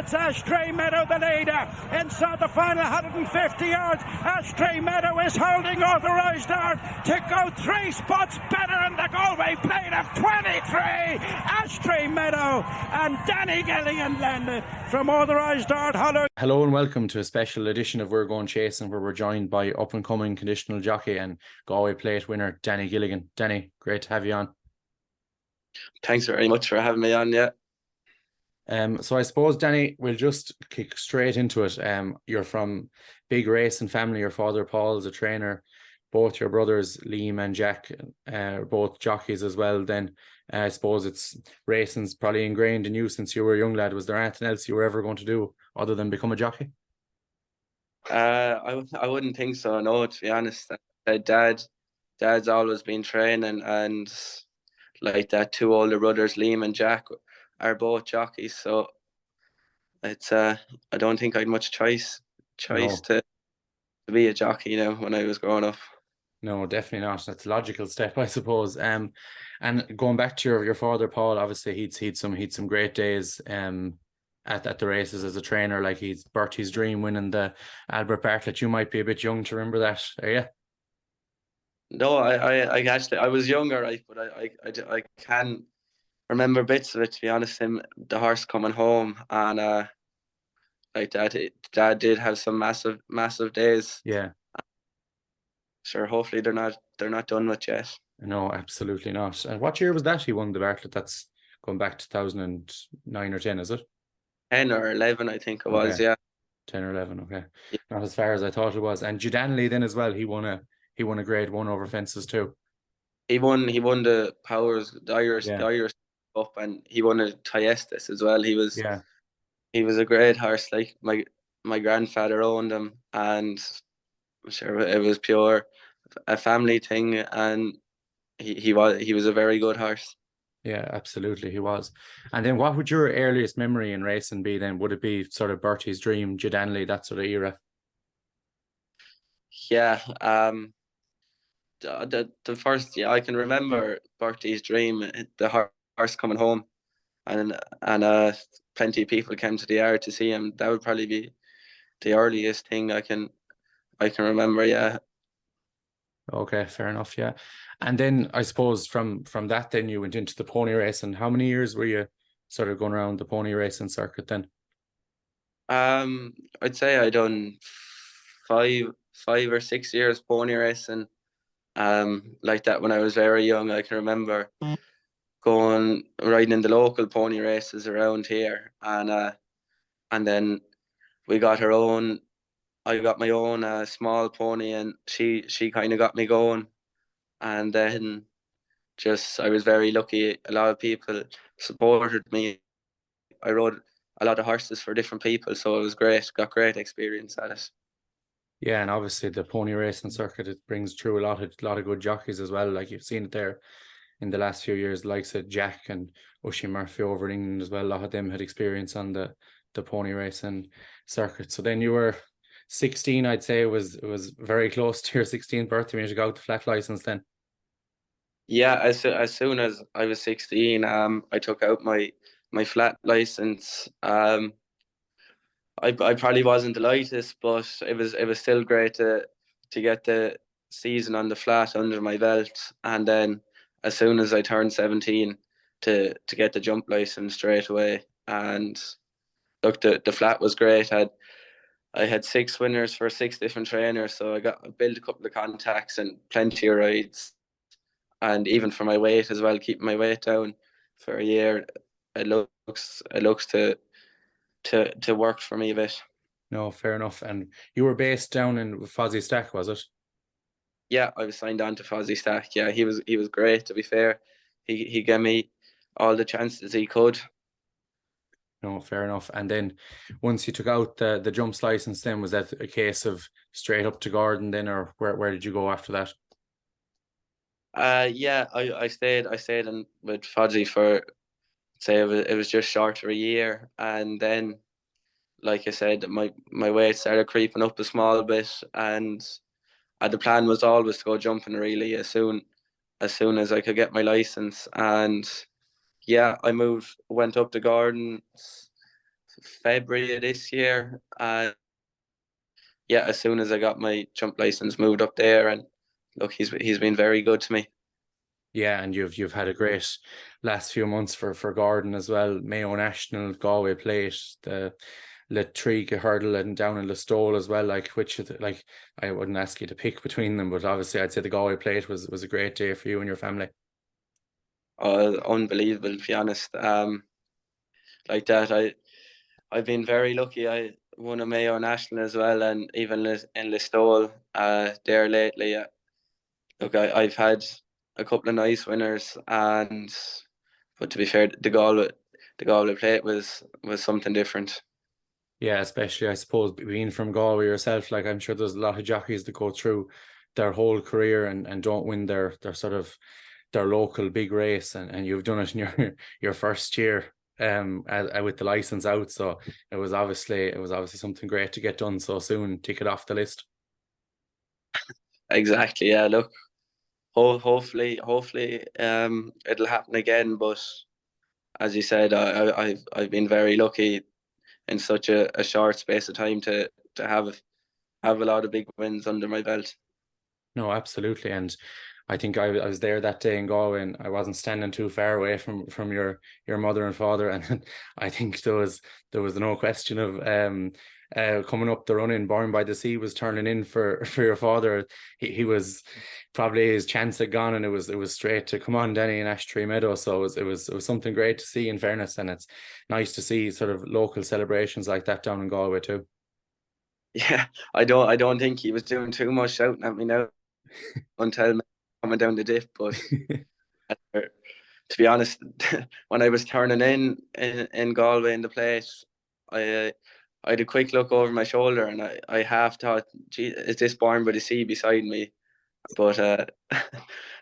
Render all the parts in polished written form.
It's Ashtray Meadow the leader inside the final 150 yards. Ashtray Meadow is holding Authorised Art to go 3 spots better in the Galway Plate of 23. Ashtray Meadow and Danny Gilligan landed from Authorised Art. Hello and welcome to a special edition of We're Going Chasing, where we're joined by up-and-coming conditional jockey and Galway Plate winner Danny Gilligan. Danny, great to have you on. Thanks very much for having me on, yeah. So I suppose, Danny, we'll just kick straight into it. You're from big racing family. Your father Paul's a trainer. Both your brothers Liam and Jack are both jockeys as well. Then I suppose it's racing's probably ingrained in you since you were a young lad. Was there anything else you were ever going to do other than become a jockey? I wouldn't think so, no, to be honest. Dad's always been training, and like that, 2 older brothers, Liam and Jack, are both jockeys, so it's I don't think I had much choice to be a jockey, you know, when I was growing up. No, definitely not. That's a logical step, I suppose. And going back to your father Paul, obviously he'd some great days at the races as a trainer. Like he's Barts Dream winning the Albert Bartlett. You might be a bit young to remember that, are you? No, I actually, I was younger, right, but I can remember bits of it, to be honest. The horse coming home, and like dad did have some massive days. Yeah. Sure, hopefully they're not done with yet. No, absolutely not. And what year was that he won the Bartlett? That's going back to 2009 or 10, is it? 10 or 11, I think it was, yeah. 10 or 11, okay. Yeah. Not as far as I thought it was. And Judanley then as well, he won a grade 1 over fences too. He won the Powers, the Irish Cup, and he won a Tiestes as well. He was a great horse. Like my grandfather owned him, and I'm sure it was pure a family thing, and he was a very good horse. Yeah, absolutely, he was. And then what would your earliest memory in racing be then? Would it be sort of Bertie's Dream, Judanley, that sort of era? Yeah, the first, I can remember Bertie's Dream, the horse coming home, and plenty of people came to the yard to see him. That would probably be the earliest thing I can remember. Yeah. Okay, fair enough. Yeah, and then I suppose from that, then you went into the pony racing. How many years were you sort of going around the pony racing circuit then? I'd say I done 5 or 6 years pony racing. Like that when I was very young. I can remember going riding in the local pony races around here, and then we got our own. I got my own small pony, and she kind of got me going, and then I was very lucky. A lot of people supported me. I rode a lot of horses for different people, so it was great. Got great experience at it. Yeah, and obviously the pony racing circuit, it brings through a lot of good jockeys as well. Like you've seen it there in the last few years, like said Jack and Oisin Murphy over in England as well. A lot of them had experience on the pony racing circuit. So then you were 16, I'd say it was very close to your 16th birthday when you got the flat license then. Yeah, as soon as I was 16, I took out my flat license. I probably wasn't the lightest, but it was still great to get the season on the flat under my belt, and then as soon as I turned 17, to get the jump license straight away. And look, the flat was great. I had 6 winners for 6 different trainers, so I built a couple of contacts and plenty of rides, and even for my weight as well, keeping my weight down for a year, it looks to work for me a bit. No, fair enough. And you were based down in Fozzie Stack, was it? Yeah, I was signed on to Fozzie Stack. Yeah, he was great, to be fair. He gave me all the chances he could. No, fair enough. And then once you took out the jumps license, then was that a case of straight up to Gordon then, or where did you go after that? Yeah, I stayed in with Fozzie for, say, it was just short of a year, and then, like I said, my weight started creeping up a small bit, and the plan was always to go jumping really as soon as I could get my license. And yeah, I went up to Gordon's February of this year. Yeah, as soon as I got my jump license, moved up there, and look, he's been very good to me. Yeah, and you've had a great last few months for Gordon as well. Mayo National, Galway Plate, the Letriga hurdle, and down in Listowl as well. Like, which like, I wouldn't ask you to pick between them, but obviously I'd say the Galway Plate was a great day for you and your family. Unbelievable, to be honest. Like that, I've been very lucky. I won a Mayo National as well, and even in Listowl there lately. Look, I've had a couple of nice winners, but to be fair, the Galway Plate was something different. Yeah, especially I suppose being from Galway yourself, like I'm sure there's a lot of jockeys that go through their whole career and don't win their sort of their local big race, and you've done it in your first year with the license out. So it was obviously something great to get done so soon, tick it off the list. Exactly. Yeah. Look, hopefully, it'll happen again. But as you said, I've been very lucky in such a short space of time to have a lot of big wins under my belt. No, absolutely. And I think I was there that day in Galway, and I wasn't standing too far away from your mother and father, and I think there was no question of coming up the running. Born by the Sea was turning in for your father. He was probably, his chance had gone, and it was straight to come on Denny and Ashtree Meadow. So it was something great to see, in fairness, and it's nice to see sort of local celebrations like that down in Galway too. Yeah, I don't think he was doing too much shouting at me now until coming down the dip. But to be honest, when I was turning in Galway in the place, I had a quick look over my shoulder, and I half thought, gee, is this Born by the Sea beside me? But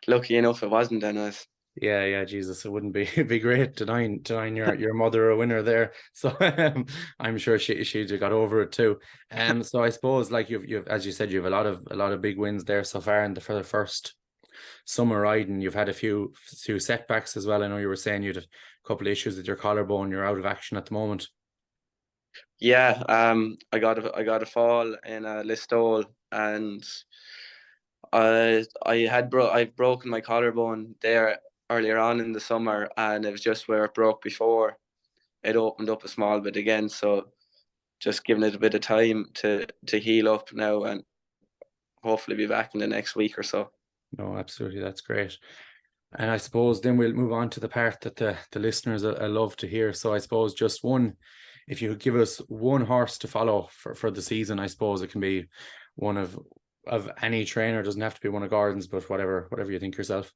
lucky enough it wasn't, Dennis. Yeah, Jesus, it wouldn't be be great denying your mother a winner there. So I'm sure she got over it too. So I suppose, like, you've as you said, you've a lot of big wins there so far, and for the first summer riding, you've had a few setbacks as well. I know you were saying you had a couple of issues with your collarbone. You're out of action at the moment. Yeah, I got a fall in Listowl, and I've broken my collarbone there earlier on in the summer, and it was just where it broke before. It opened up a small bit again, so just giving it a bit of time to heal up now, and hopefully be back in the next week or so. No, absolutely, that's great. And I suppose then we'll move on to the part that the listeners love to hear. So I suppose just one, if you could give us one horse to follow for the season, I suppose it can be one of any trainer. It doesn't have to be one of Gordon's, but whatever you think yourself.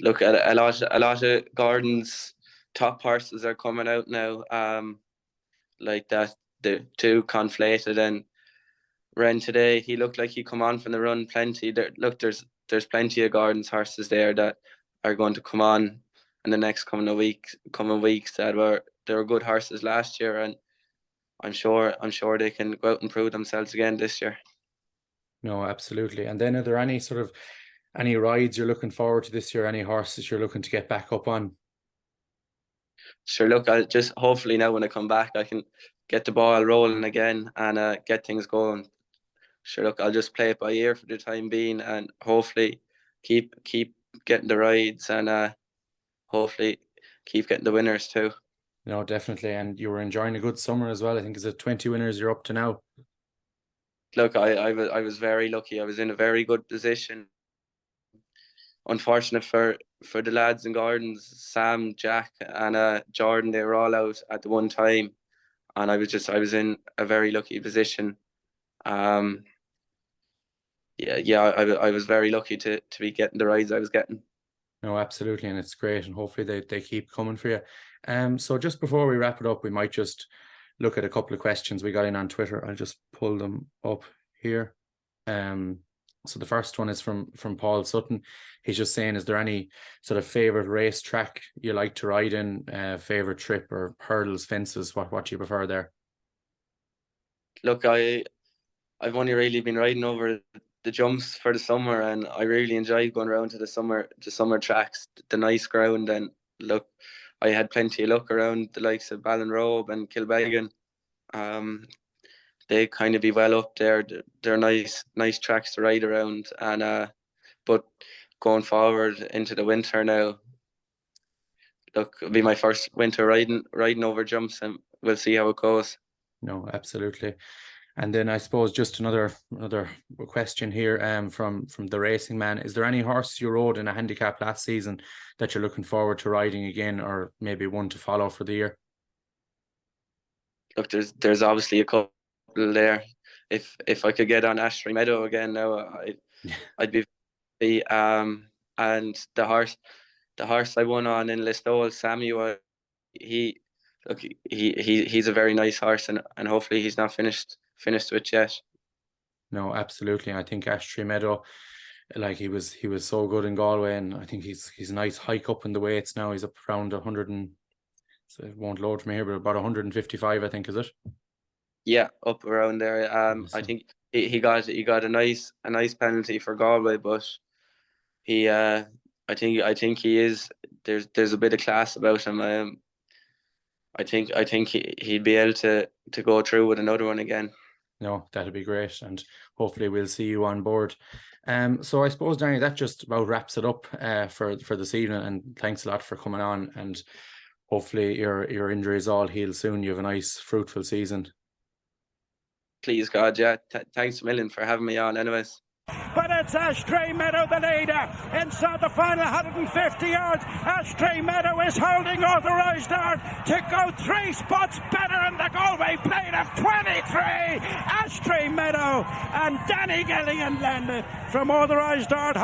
Look, a lot of Gordon's top horses are coming out now. Like that, the two conflated, and Ren today, he looked like he come on from the run plenty. There's plenty of Gordon's horses there that are going to come on in the next coming weeks that they were good horses last year, and I'm sure they can go out and prove themselves again this year. No, absolutely. And then are there any rides you're looking forward to this year? Any horses you're looking to get back up on? Sure, look, I'll just hopefully now when I come back, I can get the ball rolling again and get things going. Sure, look, I'll just play it by ear for the time being, and hopefully keep getting the rides, and hopefully keep getting the winners too. No, definitely. And you were enjoying a good summer as well. I think, is it 20 winners you're up to now? Look, I was very lucky. I was in a very good position. Unfortunate for the lads in Gardens, Sam, Jack, and Jordan, they were all out at the one time, and I was in a very lucky position. Um, I was very lucky to be getting the rides I was getting. No, absolutely, and it's great, and hopefully they keep coming for you. So just before we wrap it up, we might just look at a couple of questions we got in on Twitter. I'll just pull them up here. So the first one is from Paul Sutton. He's just saying, is there any sort of favorite race track you like to ride in? Favorite trip or hurdles, fences? What do you prefer there? Look, I've only really been riding over the jumps for the summer, and I really enjoy going around to the summer tracks, the nice ground. And look, I had plenty of luck around the likes of Ballinrobe and Kilbeggan. They kind of be well up there. They're nice tracks to ride around. And but going forward into the winter now, look, it'll be my first winter riding over jumps, and we'll see how it goes. No, absolutely. And then I suppose just another question here from the racing man. Is there any horse you rode in a handicap last season that you're looking forward to riding again, or maybe one to follow for the year? Look, there's obviously a couple there. If I could get on Ashtree Meadow again now, I'd be happy. And the horse I won on in Listowl, Samuel, he's a very nice horse, and hopefully he's not finished with it yet. No, absolutely. I think Ashtree Meadow, like he was so good in Galway, and I think he's a nice hike up in the weights now. He's up around 100 and, so it won't load from here, but about 155, I think, is it? Yeah, up around there. I think he got a nice penalty for Galway, but I think he is. There's a bit of class about him. I think he'd be able to go through with another one again. No, that'd be great, and hopefully we'll see you on board. So I suppose, Danny, that just about wraps it up for this evening, and thanks a lot for coming on, and hopefully your injuries all heal soon. You have a nice, fruitful season. Please God, yeah. Thanks a million for having me on anyways. But it's Ashtree Meadow, the leader, inside the final 150 yards. Ashtree Meadow is holding authorised art to go 3 spots better in the Galway Plate of 23. Ashtree Meadow and Danny Gilligan landed from authorised art.